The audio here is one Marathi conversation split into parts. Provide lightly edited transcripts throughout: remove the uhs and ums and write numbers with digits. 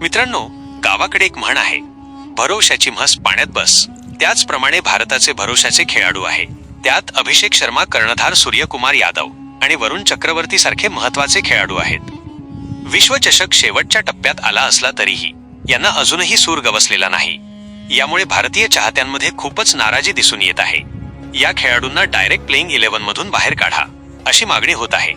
मित्रांनो, गावाकडे एक म्हण आहे, भरोशाची म्हस पाण्यात बस. त्याचप्रमाणे भारताचे भरोशाचे खेळाडू आहे. त्यात अभिषेक शर्मा, कर्णधार सूर्यकुमार यादव आणि वरुण चक्रवर्ती सारखे महत्वाचे खेळाडू आहेत. विश्वचषक शेवटच्या टप्प्यात आला असला तरीही यांना अजूनही सूर गवसलेला नाही. यामुळे भारतीय चाहत्यांमध्ये खूपच नाराजी दिसून येत आहे. या खेळाडूंना डायरेक्ट प्लेइंग 11 मधून बाहेर काढा अशी मागणी होत आहे.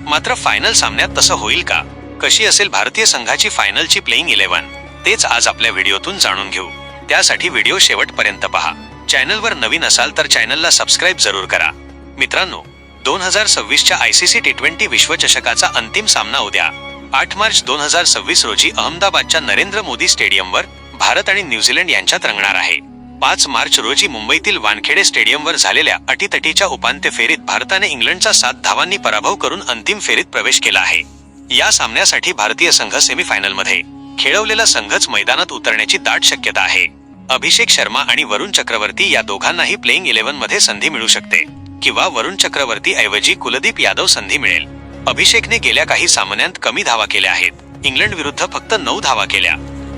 मात्र फायनल सामन्यात तसं होईल का? कशी असेल भारतीय संघाची फायनलची प्लेइंग 11? तेच आज आपल्या व्हिडिओतून जाणून घेऊ. त्यासाठी व्हिडिओ शेवटपर्यंत पहा. चॅनलवर नवीन असाल तर चॅनलला सबस्क्राईब जरूर करा. मित्रांनो, 2026च्या ICC T20 विश्वचषकाचा अंतिम सामना उद्या 8 मार्च 2026 रोजी अहमदाबादच्या नरेंद्र मोदी स्टेडियमवर भारत आणि न्यूझीलंड यांच्यात रंगणार आहे. 5 मार्च रोजी मुंबईतील वानखेडे स्टेडियमवर झालेल्या अटीतटीच्या उपांत्य फेरीत भारताने इंग्लंडचा 7 धावांनी पराभव करून अंतिम फेरीत प्रवेश केला आहे. या सामन्यासाठी भारतीय संघ सेमीफायनलमध्ये खेळवलेला संघच मैदानात उतरण्याची दाट शक्यता आहे. अभिषेक शर्मा आणि वरुण चक्रवर्ती या दोघांनाही प्लेइंग 11 मध्ये संधी मिळू शकते किंवा वरुण चक्रवर्ती ऐवजी कुलदीप यादव संधी मिळेल. अभिषेकने गेल्या काही सामन्यांत कमी धावा केल्या आहेत. इंग्लंड विरुद्ध फक्त 9 धावा केल्या.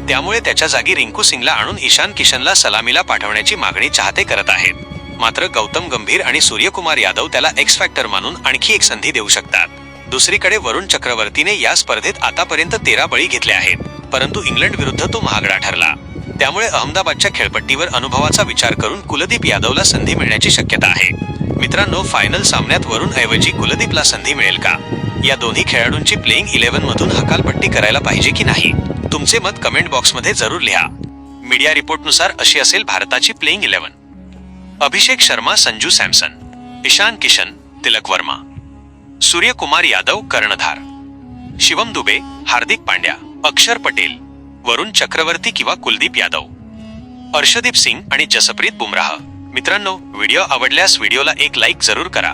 त्यामुळे त्याच्या जागी रिंकू सिंगला आणून ईशान किशनला सलामीला पाठवण्याची मागणी चाहते करत आहेत. मात्र गौतम गंभीर आणि सूर्यकुमार यादव त्याला एक्स फॅक्टर मानून आणखी एक संधी देऊ शकतात. दुसरीकडे वरुण चक्रवर्तीने या स्पर्धेत आतापर्यंत 13 बळी घेतले आहेत, परंतु इंग्लंड विरुद्ध तो महागडा ठरला. त्यामुळे अहमदाबादच्या खेळपट्टीवर अनुभवाचा विचार करून कुलदीप यादवला संधी मिळण्याची शक्यता आहे. मित्रांनो, फायनल सामन्यात वरुण ऐवजी कुलदीपला संधी मिळेल का? या दोन्ही खेळाडूंची प्लेइंग 11 मधून हकालपट्टी करायला पाहिजे की नाही? तुमचे मत कमेंट बॉक्समध्ये जरूर लिहा. मीडिया रिपोर्टनुसार अशी असेल भारताची प्लेइंग 11. अभिषेक शर्मा, संजू सॅमसन, ईशान किशन, तिलक वर्मा, सूर्यकुमार यादव कर्णधार, शिवम दुबे, हार्दिक पांड्या, अक्षर पटेल, वरुण चक्रवर्ती किंवा कुलदीप यादव, अर्शदीप सिंग आणि जसप्रीत बुमराह. मित्रांनो, व्हिडिओ आवडल्यास व्हिडिओला एक लाईक जरूर करा.